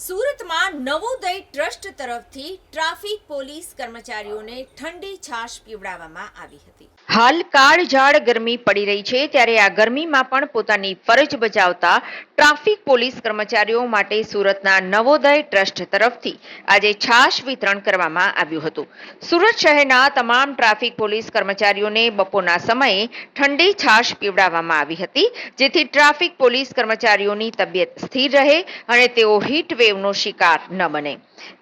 સુરતમાં નવોદય ટ્રસ્ટ તરફથી traffic police કર્મચારીઓને ઠંડી છાશ પીવડાવવામાં આવી હતી। હાલ કાળઝાળ ગરમી પડી રહી છે ત્યારે આ ગરમીમાં પણ પોતાની ફરજ બજાવતા ટ્રાફિક પોલીસ કર્મચારીઓ માટે સુરતના નવોદય ટ્રસ્ટ તરફથી આજે છાશ વિતરણ કરવામાં આવ્યું હતું। સુરત શહેરના તમામ ટ્રાફિક પોલીસ કર્મચારીઓને બપોરના સમયે ઠંડી છાશ પીવડાવવામાં આવી હતી, જેથી ટ્રાફિક પોલીસ કર્મચારીઓની તબિયત સ્થિર રહે અને તેઓ હીટ વેવનો શિકાર ન બને।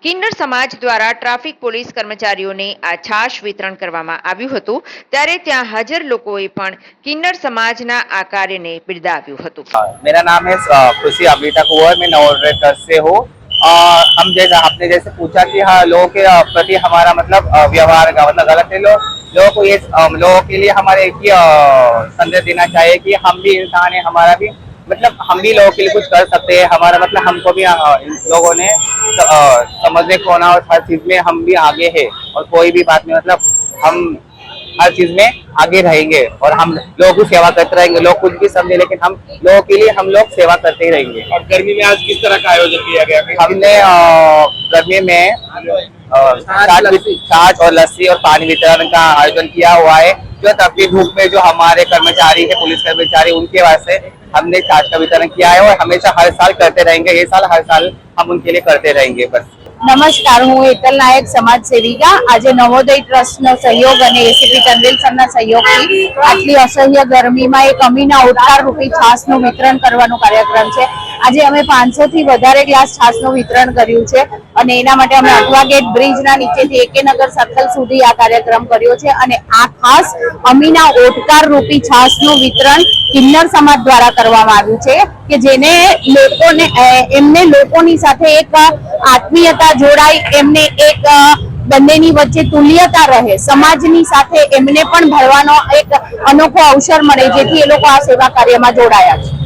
કિન્નર સમાજ દ્વારા ટ્રાફિક પોલીસ કર્મચારીઓને આ છાશ વિતરણ કરવામાં આવ્યું હતું, ત્યારે ત્યાં હાજર લોકોએ પણ કિન્નર સમાજના આ કાર્યને બિરદાવ્યું હતું। मेरा नाम है खुशी अमृता कुंवर, मैं नवोदय ट्रस्ट से हूँ। हम जैसे आपने जैसे पूछा कि हाँ लोगों के प्रति हमारा मतलब व्यवहार का मतलब गलत है। लोगों को ये लोगों के लिए हमारे एक ही संदेश देना चाहिए कि हम भी इंसान है, हमारा भी मतलब हम भी लोगों के लिए कुछ कर सकते हैं। हमारा मतलब हमको भी लोगों ने समझने को होना और हर चीज में हम भी आगे है और कोई भी बात में मतलब हम हर चीज में आगे रहेंगे और हम लोगों की सेवा करते रहेंगे। लोग कुछ भी समझे लेकिन हम लोगों के लिए हम लोग सेवा करते ही रहेंगे। और गर्मी में आज किस तरह का आयोजन किया गया? हमने गर्मी में छाछ और लस्सी और पानी वितरण का आयोजन किया हुआ है। जो तपती धूप में जो हमारे कर्मचारी है, पुलिस कर्मचारी, उनके वास्ते हमने छाछ का वितरण किया है और हमेशा हर साल करते रहेंगे। ये साल हर साल हम उनके लिए करते रहेंगे। बस नमस्कार, हूँ एकल नायक समाज सेविका। आज नवोदय ट्रस्ट नो सहयोग और एसीपी तनवेल सर ना सहयोग थी आटली असह्य गर्मी में एक अमीना ओटकार रूपी छाश નું વિતરણ કરવાનો કાર્યક્રમ છે। આજે અમે 500 થી વધારે ગ્લાસ છાશ નું વિતરણ કર્યું છે અને એના માટે અમે અઠવા ગેટ બ્રિજ ના નીચેથી એકેનગર સર્કલ સુધી આ કાર્યક્રમ કર્યો છે અને આ ખાસ અમીના ઓટકાર રૂપી છાશ નું વિતરણ કિન્નર સમાજ દ્વારા કરવામાં આવ્યું છે કે જેને લોકોને એમને લોકોની સાથે એક આત્મીયતા જોડાય, એમને એક બંનેની વચ્ચે તુલ્યતા રહે, સમાજની સાથે એમને પણ ભળવાનો એક અનોખો અવસર મળે, જેથી એ લોકો આ સેવા કાર્યમાં જોડાયા છે।